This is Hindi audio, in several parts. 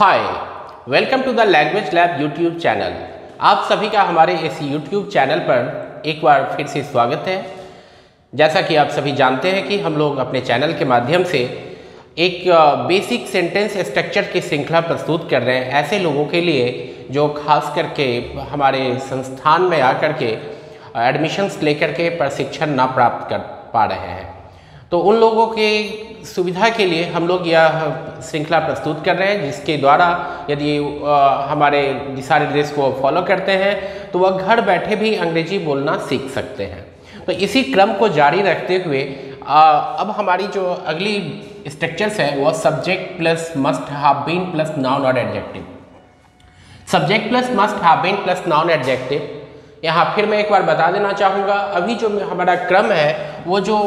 Hi, welcome to the language lab YouTube channel. आप सभी का हमारे इस यूट्यूब चैनल पर एक बार फिर से स्वागत है। जैसा कि आप सभी जानते हैं कि हम लोग अपने चैनल के माध्यम से एक बेसिक सेंटेंस स्ट्रक्चर की श्रृंखला प्रस्तुत कर रहे हैं ऐसे लोगों के लिए जो खास करके हमारे संस्थान में आकर के एडमिशन्स लेकर के प्रशिक्षण ना प्राप्त कर पा रहे हैं। तो उन लोगों के सुविधा के लिए हम लोग यह श्रृंखला प्रस्तुत कर रहे हैं, जिसके द्वारा यदि हमारे दिशा निर्देश को फॉलो करते हैं तो वह घर बैठे भी अंग्रेजी बोलना सीख सकते हैं। तो इसी क्रम को जारी रखते हुए अब हमारी जो अगली स्ट्रक्चर्स है वह subject plus must have been plus noun और adjective. Subject plus must have been plus noun adjective. यहाँ फिर मैं एक बार बता देना चाहूँगा, अभी जो हमारा क्रम है वो जो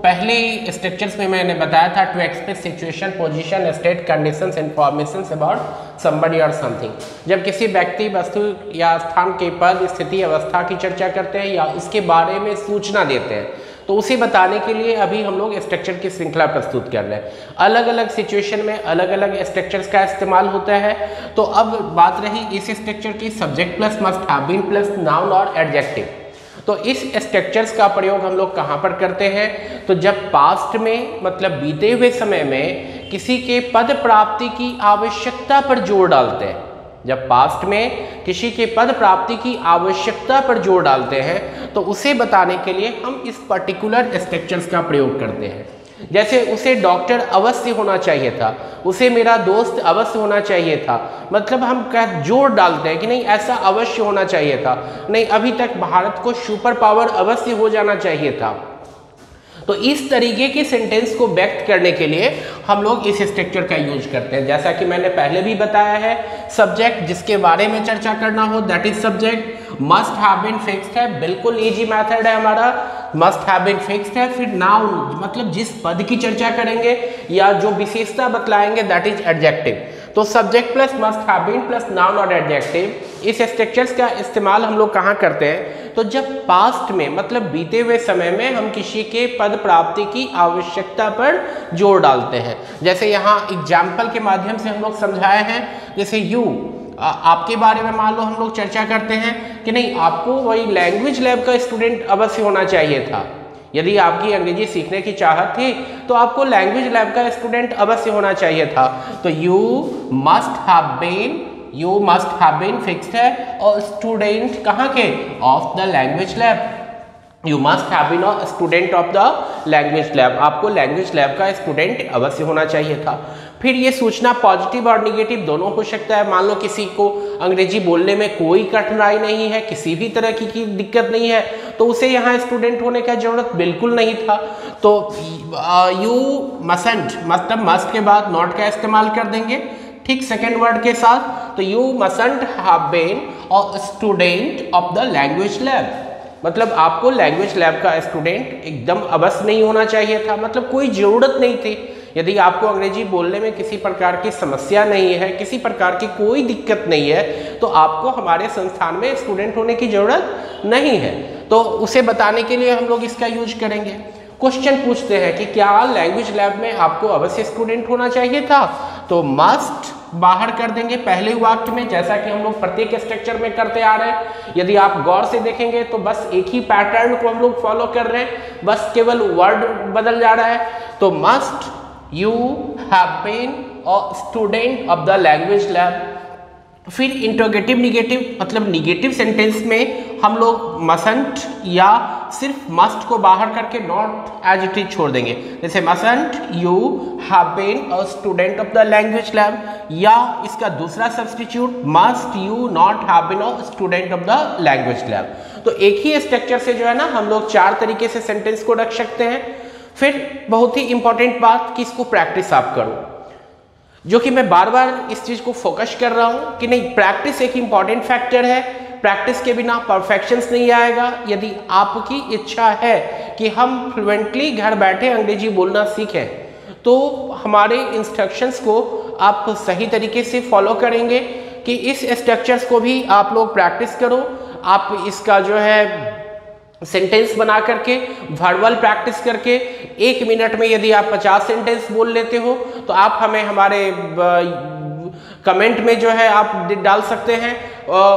पहले स्ट्रक्चर्स में मैंने बताया था, to express situation, position, state, conditions, informations about somebody और समथिंग। जब किसी व्यक्ति, वस्तु या स्थान के पद, स्थिति, अवस्था की चर्चा करते हैं या उसके बारे में सूचना देते हैं तो उसे बताने के लिए अभी हम लोग स्ट्रक्चर की श्रृंखला प्रस्तुत कर रहे हैं। अलग अलग सिचुएशन में अलग अलग स्ट्रक्चर्स का इस्तेमाल होता है। तो अब बात रही इस स्ट्रक्चर की, subject plus must have been plus noun और एडजेक्टिव। तो इस स्ट्रक्चर्स का प्रयोग हम लोग कहाँ पर करते हैं? तो जब पास्ट में मतलब बीते हुए समय में किसी के पद प्राप्ति की आवश्यकता पर जोर डालते हैं। जब पास्ट में किसी के पद प्राप्ति की आवश्यकता पर जोर डालते हैं तो उसे बताने के लिए हम इस पर्टिकुलर स्ट्रक्चर्स का प्रयोग करते हैं। जैसे उसे डॉक्टर अवश्य होना चाहिए था, उसे मेरा दोस्त अवश्य होना चाहिए था, मतलब हम जोर डालते हैं कि नहीं ऐसा अवश्य होना चाहिए था, नहीं अभी तक भारत को सुपर पावर अवश्य हो जाना चाहिए था। तो इस तरीके के सेंटेंस को व्यक्त करने के लिए हम लोग इस स्ट्रक्चर का यूज करते हैं। जैसा कि मैंने पहले भी बताया है, सब्जेक्ट जिसके बारे में चर्चा करना हो that is subject. Must have been fixed है, बिल्कुल इजी मेथड है हमारा, मस्ट हैव बीन फिक्स्ड है। फिर नाउन मतलब जिस पद की चर्चा करेंगे या जो विशेषता बतलाएंगे दैट इज एडजेक्टिव। तो subject plus must have been plus noun और एडजेक्टिव, इस स्ट्रक्चर्स का इस्तेमाल हम लोग कहाँ करते हैं? तो जब पास्ट में मतलब बीते हुए समय में हम किसी के पद प्राप्ति की आवश्यकता पर जोर डालते हैं। जैसे यहाँ एग्जाम्पल के माध्यम से हम लोग समझाए हैं, जैसे यू, आपके बारे में मान लो हम लोग चर्चा करते हैं कि नहीं आपको वही लैंग्वेज लैब का स्टूडेंट अवश्य होना चाहिए था। यदि आपकी अंग्रेजी सीखने की चाहत थी तो आपको लैंग्वेज लैब का स्टूडेंट अवश्य होना चाहिए था। तो you must have been fixed है और स्टूडेंट कहाँ के? Of the language lab. You must have been a student of the language lab, आपको लैंग्वेज लैब का स्टूडेंट अवश्य होना चाहिए था। फिर ये सूचना पॉजिटिव और निगेटिव दोनों हो सकता है। मान लो किसी को अंग्रेजी बोलने में कोई कठिनाई नहीं है, किसी भी तरह की दिक्कत नहीं है, तो उसे यहाँ स्टूडेंट होने का जरूरत बिल्कुल नहीं था। तो यू मसंट मतलब मस्ट के बाद नॉट का इस्तेमाल कर देंगे ठीक सेकेंड वर्ड के साथ। तो you mustn't have been a student of the language lab, मतलब आपको लैंग्वेज लैब का स्टूडेंट एकदम अवश्य नहीं होना चाहिए था, मतलब कोई ज़रूरत नहीं थी। यदि आपको अंग्रेजी बोलने में किसी प्रकार की समस्या नहीं है, किसी प्रकार की कोई दिक्कत नहीं है, तो आपको हमारे संस्थान में स्टूडेंट होने की ज़रूरत नहीं है। तो उसे बताने के लिए हम लोग इसका यूज करेंगे। क्वेश्चन पूछते हैं कि क्या लैंग्वेज लैब में आपको अवश्य स्टूडेंट होना चाहिए था? तो मस्ट बाहर कर देंगे पहले वाक्य में, जैसा कि हम लोग प्रत्येक स्ट्रक्चर में करते आ रहे हैं। यदि आप गौर से देखेंगे तो बस एक ही पैटर्न को हम लोग फॉलो कर रहे हैं, बस केवल वर्ड बदल जा रहा है। तो must you have been a student of the language lab. फिर इंट्रोगेटिव निगेटिव मतलब निगेटिव सेंटेंस में हम लोग मसंट या सिर्फ मस्ट को बाहर करके नॉट एज इट इज छोड़ देंगे। जैसे mustn't you have been a student of the language lab, या इसका दूसरा substitute must you not have been a student of the language lab. तो एक ही स्ट्रक्चर से जो है ना हम लोग चार तरीके से सेंटेंस को रख सकते हैं। फिर बहुत ही इंपॉर्टेंट बात कि इसको प्रैक्टिस आप करो, जो कि मैं बार बार इस चीज़ को फोकस कर रहा हूँ कि नहीं प्रैक्टिस एक इंपॉर्टेंट फैक्टर है। प्रैक्टिस के बिना परफेक्शंस नहीं आएगा। यदि आपकी इच्छा है कि हम फ्लुएंटली घर बैठे अंग्रेजी बोलना सीखें तो हमारे इंस्ट्रक्शंस को आप सही तरीके से फॉलो करेंगे कि इस स्ट्रक्चर्स को भी आप लोग प्रैक्टिस करो। आप इसका जो है सेंटेंस बना करके वर्बल प्रैक्टिस करके 1 मिनट में यदि आप 50 सेंटेंस बोल लेते हो तो आप हमें हमारे कमेंट में जो है आप डाल सकते हैं,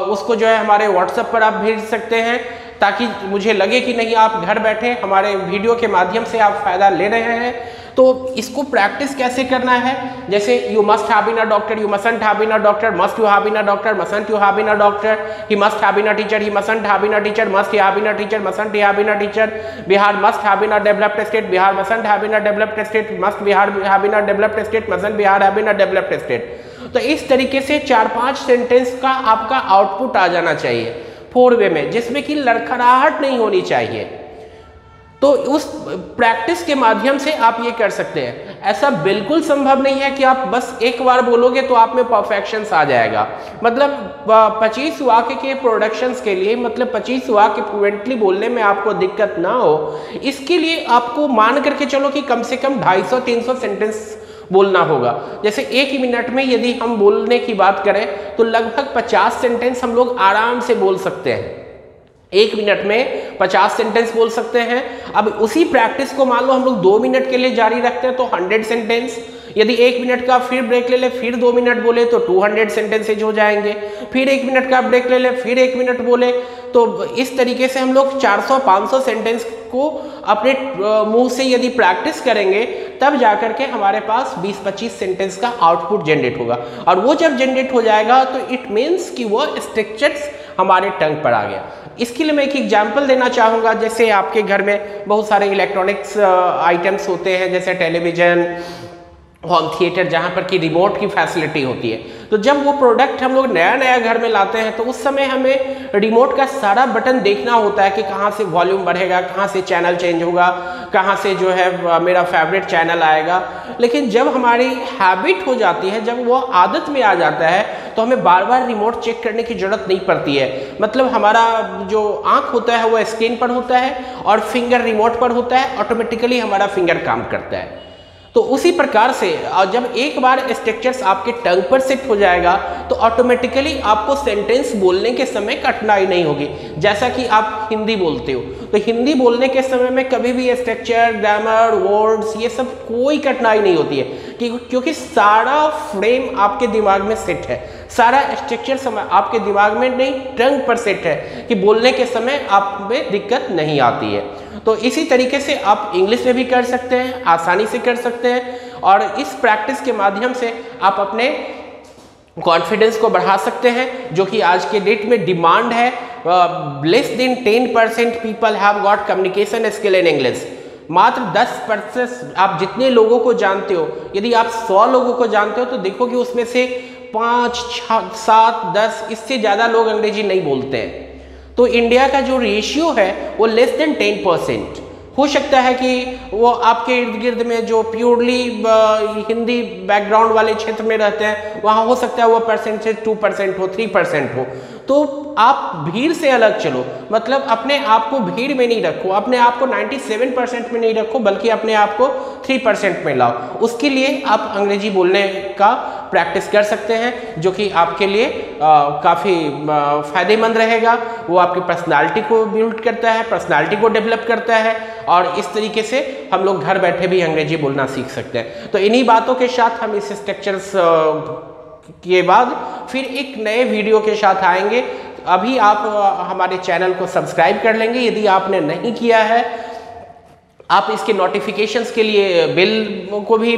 उसको जो है हमारे व्हाट्सएप पर आप भेज सकते हैं, ताकि मुझे लगे कि नहीं आप घर बैठे हमारे वीडियो के माध्यम से आप फायदा ले रहे हैं। तो इसको प्रैक्टिस कैसे करना है, जैसे you must have been a doctor, you mustn't have been a doctor, must you have been a doctor, mustn't you have been a doctor, he must have been a teacher, he mustn't have been a teacher, must he have been a teacher, mustn't he have been a teacher, Bihar must have been a developed state, Bihar mustn't have been a developed state, must Bihar have been a developed state, mustn't Bihar have been a developed state. तो इस तरीके से 4-5 सेंटेंस का आपका आउटपुट आ जाना चाहिए 4 वे में, जिसमें कि लड़खड़ाहट नहीं होनी चाहिए। तो उस प्रैक्टिस के माध्यम से आप ये कर सकते हैं। ऐसा बिल्कुल संभव नहीं है कि आप बस एक बार बोलोगे तो आप में परफेक्शंस आ जाएगा। मतलब 25 वाक्य के प्रोडक्शंस के लिए, मतलब 25 वाक्य फ्लुएंटली बोलने में आपको दिक्कत ना हो, इसके लिए आपको मान करके चलो कि कम से कम 250-300 सेंटेंस बोलना होगा। जैसे 1 मिनट में यदि हम बोलने की बात करें तो लगभग 50 सेंटेंस हम लोग आराम से बोल सकते हैं। 1 मिनट में 50 सेंटेंस बोल सकते हैं। अब उसी प्रैक्टिस को मान लो हम लोग 2 मिनट के लिए जारी रखते हैं तो 100 सेंटेंस, यदि 1 मिनट का फिर ब्रेक ले ले, फिर 2 मिनट बोले तो 200 सेंटेंसेज हो जाएंगे, फिर 1 मिनट का ब्रेक ले ले, फिर 1 मिनट बोले, तो इस तरीके से हम लोग 400-500 सेंटेंस को अपने मुंह से यदि प्रैक्टिस करेंगे तब जाकर के हमारे पास 20-25 सेंटेंस का आउटपुट जनरेट होगा। और वो जब जनरेट हो जाएगा तो इट मीन्स कि वो स्ट्रक्चर्स हमारे टंग पर आ गया। इसके लिए मैं एक एग्जाम्पल देना चाहूँगा। जैसे आपके घर में बहुत सारे इलेक्ट्रॉनिक्स आइटम्स होते हैं, जैसे टेलीविज़न, होम थिएटर, जहाँ पर कि रिमोट की फैसिलिटी होती है। तो जब वो प्रोडक्ट हम लोग नया नया घर में लाते हैं तो उस समय हमें रिमोट का सारा बटन देखना होता है कि कहाँ से वॉल्यूम बढ़ेगा, कहाँ से चैनल चेंज होगा, कहाँ से जो है मेरा फेवरेट चैनल आएगा। लेकिन जब हमारी हैबिट हो जाती है, जब वो आदत में आ जाता है, तो हमें बार बार रिमोट चेक करने की जरूरत नहीं पड़ती है। मतलब हमारा जो आँख होता है वो स्क्रीन पर होता है और फिंगर रिमोट पर होता है, ऑटोमेटिकली हमारा फिंगर काम करता है। तो उसी प्रकार से जब एक बार स्ट्रक्चर्स आपके टंग पर सेट हो जाएगा तो ऑटोमेटिकली आपको सेंटेंस बोलने के समय कठिनाई नहीं होगी। जैसा कि आप हिंदी बोलते हो तो हिंदी बोलने के समय में कभी भी स्ट्रक्चर, ग्रामर, वर्ड्स, ये सब कोई कठिनाई नहीं होती है, क्योंकि सारा फ्रेम आपके दिमाग में सेट है, सारा स्ट्रक्चर समय आपके दिमाग में नहीं, टंग पर सेट है कि बोलने के समय आप में दिक्कत नहीं आती है। तो इसी तरीके से आप इंग्लिश में भी कर सकते हैं, आसानी से कर सकते हैं। और इस प्रैक्टिस के माध्यम से आप अपने कॉन्फिडेंस को बढ़ा सकते हैं, जो कि आज के डेट में डिमांड है। Less than 10% people have got communication skill in English. मात्र 10% आप जितने लोगों को जानते हो, यदि आप 100 लोगों को जानते हो तो देखो कि उसमें से 5, 6, 7, 10 इससे ज़्यादा लोग अंग्रेजी नहीं बोलते हैं। तो इंडिया का जो रेशियो है वो लेस देन 10%। हो सकता है कि वो आपके इर्द गिर्द में जो प्योरली हिंदी बैकग्राउंड वाले क्षेत्र में रहते हैं, वहाँ हो सकता है वो परसेंटेज 2% हो, 3% हो। तो आप भीड़ से अलग चलो, मतलब अपने आप को भीड़ में नहीं रखो, अपने आप को 97% में नहीं रखो, बल्कि अपने आप को 3% में लाओ। उसके लिए आप अंग्रेजी बोलने का प्रैक्टिस कर सकते हैं, जो कि आपके लिए काफ़ी फ़ायदेमंद रहेगा। वो आपकी पर्सनालिटी को बिल्ड करता है, पर्सनालिटी को डेवलप करता है, और इस तरीके से हम लोग घर बैठे भी अंग्रेजी बोलना सीख सकते हैं। तो इन्हीं बातों के साथ हम इस स्ट्रक्चर्स के बाद फिर एक नए वीडियो के साथ आएंगे। अभी आप हमारे चैनल को सब्सक्राइब कर लेंगे यदि आपने नहीं किया है। आप इसके नोटिफिकेशंस के लिए बेल को भी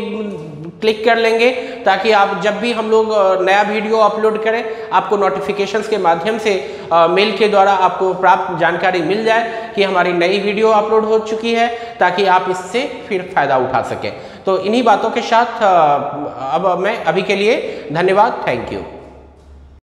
क्लिक कर लेंगे, ताकि आप जब भी हम लोग नया वीडियो अपलोड करें आपको नोटिफिकेशंस के माध्यम से मेल के द्वारा आपको प्राप्त जानकारी मिल जाए कि हमारी नई वीडियो अपलोड हो चुकी है, ताकि आप इससे फिर फ़ायदा उठा सकें। तो इन्हीं बातों के साथ अब मैं अभी के लिए धन्यवाद, थैंक यू।